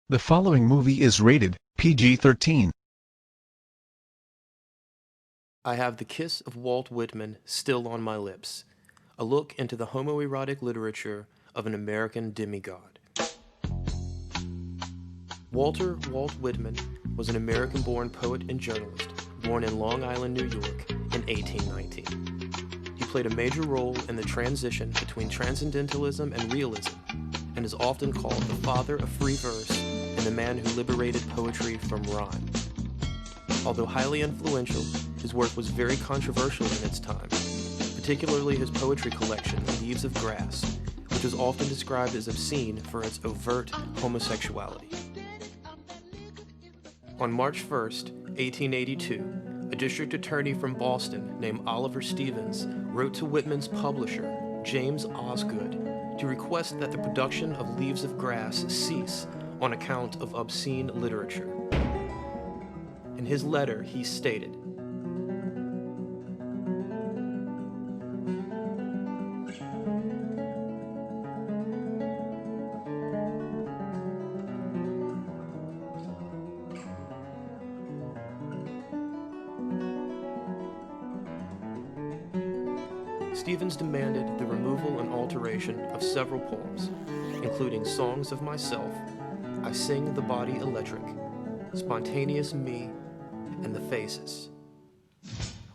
The following movie is rated PG-13. I have the kiss of Walt Whitman still on my lips, a look into the homoerotic literature of an American demigod. Walt Whitman was an American-born poet and journalist born in Long Island, New York in 1819. He played a major role in the transition between transcendentalism and realism, and is often called the father of free verse and the man who liberated poetry from rhyme. Although highly influential, his work was very controversial in its time, particularly his poetry collection, Leaves of Grass, which is often described as obscene for its overt homosexuality. On March 1st, 1882, a district attorney from Boston named Oliver Stevens wrote to Whitman's publisher, James Osgood, to request that the production of Leaves of Grass cease on account of obscene literature. In his letter, he stated, Stevens demanded the removal and alteration of several poems, including Songs of Myself, I Sing the Body Electric, Spontaneous Me, and The Faces.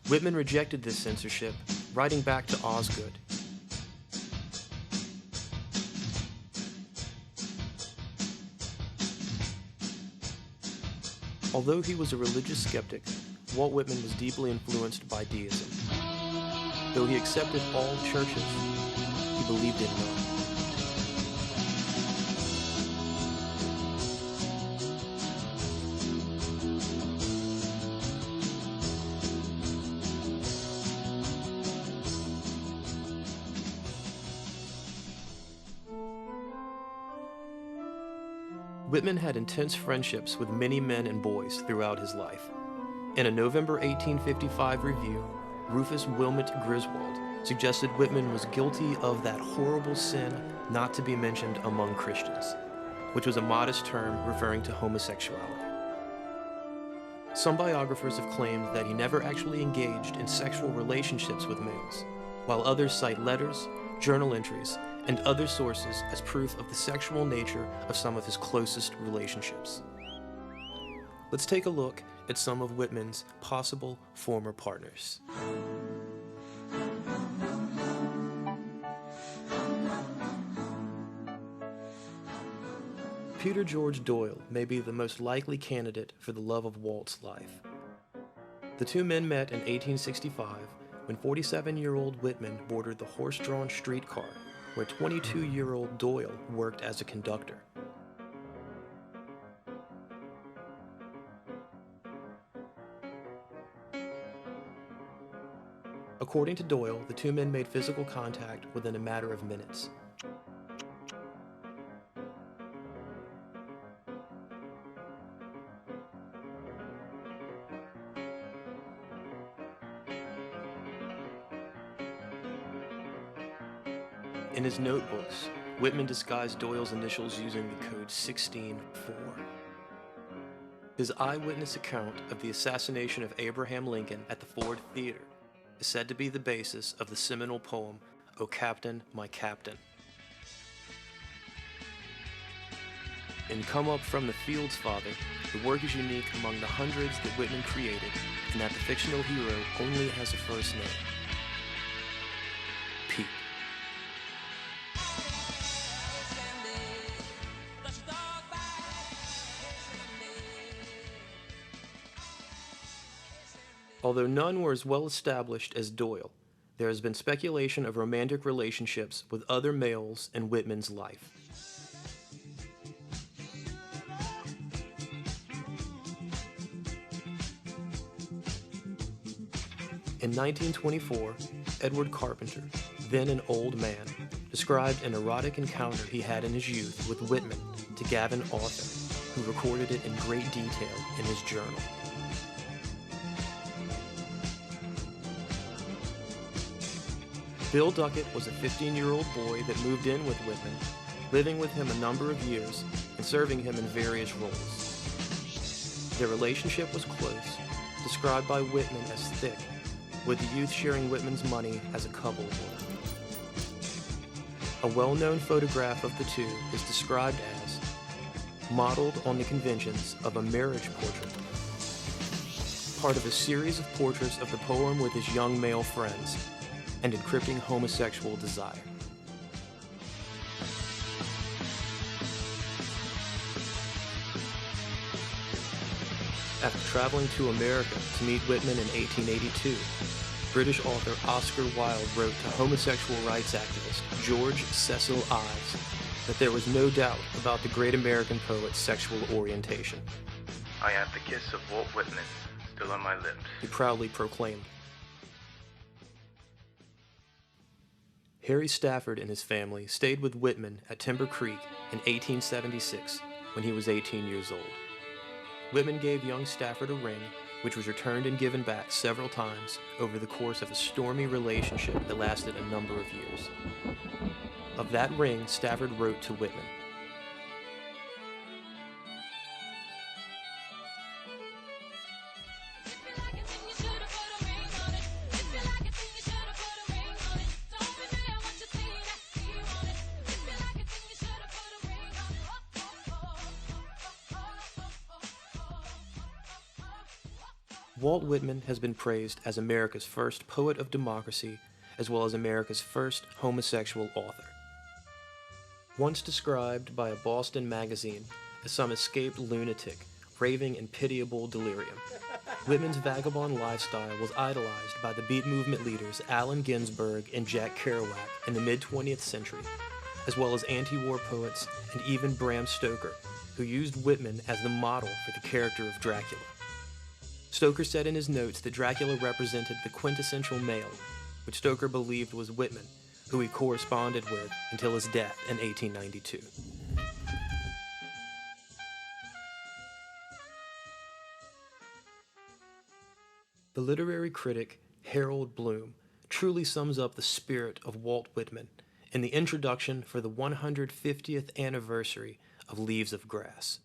Whitman rejected this censorship, writing back to Osgood. Although he was a religious skeptic, Walt Whitman was deeply influenced by deism. Though he accepted all churches, he believed in none. Whitman had intense friendships with many men and boys throughout his life. In a November 1855 review, Rufus Wilmot Griswold suggested Whitman was guilty of that horrible sin not to be mentioned among Christians, which was a modest term referring to homosexuality. Some biographers have claimed that he never actually engaged in sexual relationships with males, while others cite letters, journal entries, and other sources as proof of the sexual nature of some of his closest relationships. Let's take a look at some of Whitman's possible former partners. Peter George Doyle may be the most likely candidate for the love of Walt's life. The two men met in 1865 when 47-year-old Whitman boarded the horse-drawn streetcar where 22-year-old Doyle worked as a conductor. According to Doyle, the two men made physical contact within a matter of minutes. In his notebooks, Whitman disguised Doyle's initials using the code 16-4. His eyewitness account of the assassination of Abraham Lincoln at the Ford Theater is said to be the basis of the seminal poem, O Captain, My Captain. In Come Up from the Fields, Father, the work is unique among the hundreds that Whitman created, in that the fictional hero only has a first name, Pete. Although none were as well established as Doyle, there has been speculation of romantic relationships with other males in Whitman's life. In 1924, Edward Carpenter, then an old man, described an erotic encounter he had in his youth with Whitman to Gavin Arthur, who recorded it in great detail in his journal. Bill Duckett was a 15-year-old boy that moved in with Whitman, living with him a number of years and serving him in various roles. Their relationship was close, described by Whitman as thick, with the youth sharing Whitman's money as a couple would. A well-known photograph of the two is described as modeled on the conventions of a marriage portrait, part of a series of portraits of the poem with his young male friends, and encrypting homosexual desire. After traveling to America to meet Whitman in 1882, British author Oscar Wilde wrote to homosexual rights activist George Cecil Ives that there was no doubt about the great American poet's sexual orientation. I have the kiss of Walt Whitman still on my lips, he proudly proclaimed. Harry Stafford and his family stayed with Whitman at Timber Creek in 1876 when he was 18 years old. Whitman gave young Stafford a ring, which was returned and given back several times over the course of a stormy relationship that lasted a number of years. Of that ring, Stafford wrote to Whitman, Walt Whitman has been praised as America's first poet of democracy, as well as America's first homosexual author. Once described by a Boston magazine as some escaped lunatic, raving in pitiable delirium, Whitman's vagabond lifestyle was idolized by the beat movement leaders Allen Ginsberg and Jack Kerouac in the mid-20th century, as well as anti-war poets and even Bram Stoker, who used Whitman as the model for the character of Dracula. Stoker said in his notes that Dracula represented the quintessential male, which Stoker believed was Whitman, who he corresponded with until his death in 1892. The literary critic Harold Bloom truly sums up the spirit of Walt Whitman in the introduction for the 150th anniversary of Leaves of Grass.